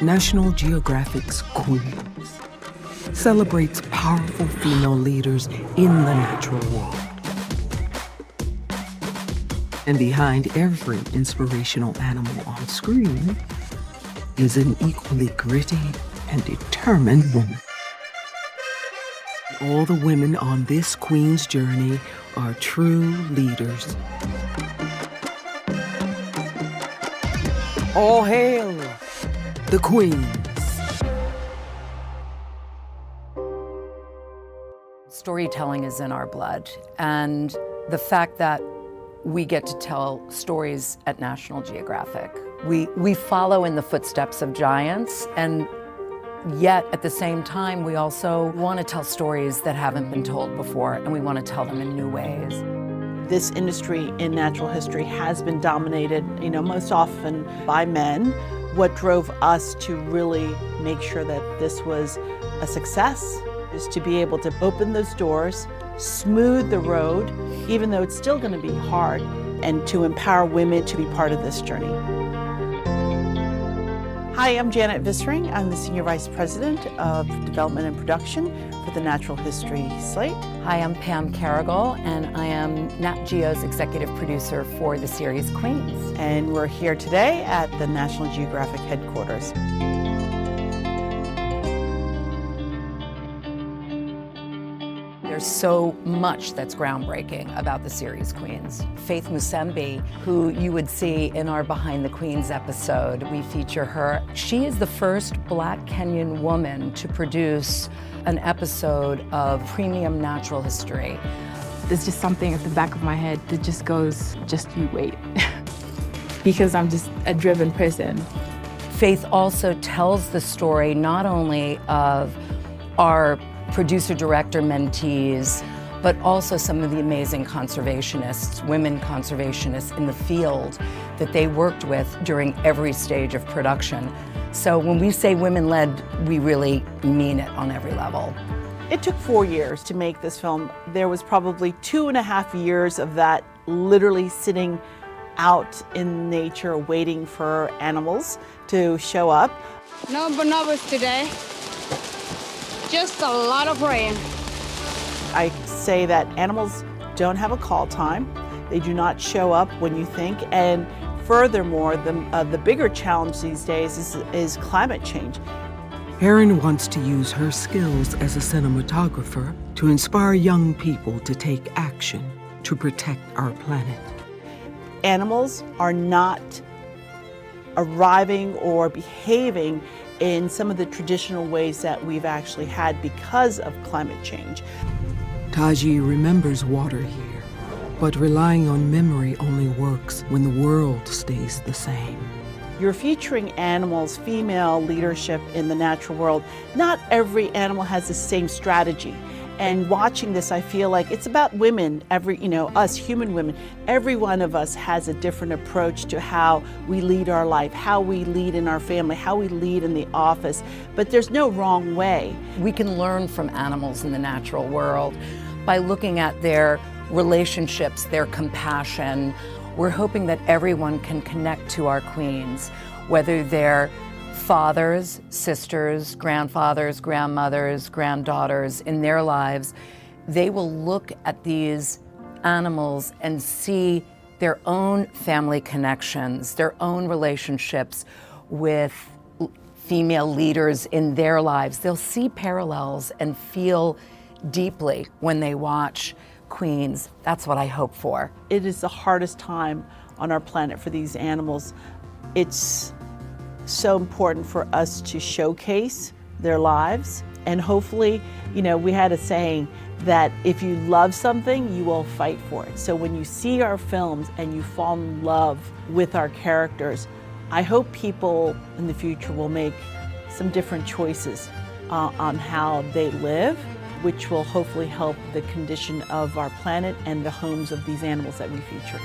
National Geographic's Queens celebrates powerful female leaders in the natural world. And behind every inspirational animal on screen is an equally gritty and determined woman. All the women on this Queen's journey are true leaders. All hail the Queens. Storytelling is in our blood, and the fact that we get to tell stories at National Geographic. We follow in the footsteps of giants, and yet at the same time, we also want to tell stories that haven't been told before, and we want to tell them in new ways. This industry in natural history has been dominated, most often by men. What drove us to really make sure that this was a success is to be able to open those doors, smooth the road, even though it's still going to be hard, and to empower women to be part of this journey. Hi, I'm Janet Vissering. I'm the Senior Vice President of Development and Production for the Natural History slate. Hi, I'm Pam Carrigal, and I am Nat Geo's Executive Producer for the series Queens. And we're here today at the National Geographic headquarters. There's so much that's groundbreaking about the series Queens. Faith Musembi, who you would see in our Behind the Queens episode, we feature her. She is the first Black Kenyan woman to produce an episode of premium natural history. There's just something at the back of my head that just goes, just you wait. Because I'm just a driven person. Faith also tells the story not only of our producer-director mentees, but also some of the amazing conservationists, women conservationists in the field that they worked with during every stage of production. So when we say women-led, we really mean it on every level. It took 4 years to make this film. There was probably 2.5 years of that literally sitting out in nature waiting for animals to show up. No bonobos today. Just a lot of rain. I say that animals don't have a call time. They do not show up when you think. And furthermore, the bigger challenge these days is climate change. Erin wants to use her skills as a cinematographer to inspire young people to take action to protect our planet. Animals are not arriving or behaving in some of the traditional ways that we've actually had because of climate change. Taji remembers water here, but relying on memory only works when the world stays the same. You're featuring animals, female leadership in the natural world. Not every animal has the same strategy. And watching this, I feel like it's about women, us human women. Every one of us has a different approach to how we lead our life, how we lead in our family, how we lead in the office. But there's no wrong way. We can learn from animals in the natural world by looking at their relationships, their compassion. We're hoping that everyone can connect to our queens, whether they're fathers, sisters, grandfathers, grandmothers, granddaughters in their lives. They will look at these animals and see their own family connections, their own relationships with female leaders in their lives. They'll see parallels and feel deeply when they watch Queens. That's what I hope for. It is the hardest time on our planet for these animals. It's so important for us to showcase their lives. And hopefully, we had a saying that if you love something, you will fight for it. So when you see our films and you fall in love with our characters, I hope people in the future will make some different choices on how they live, which will hopefully help the condition of our planet and the homes of these animals that we feature.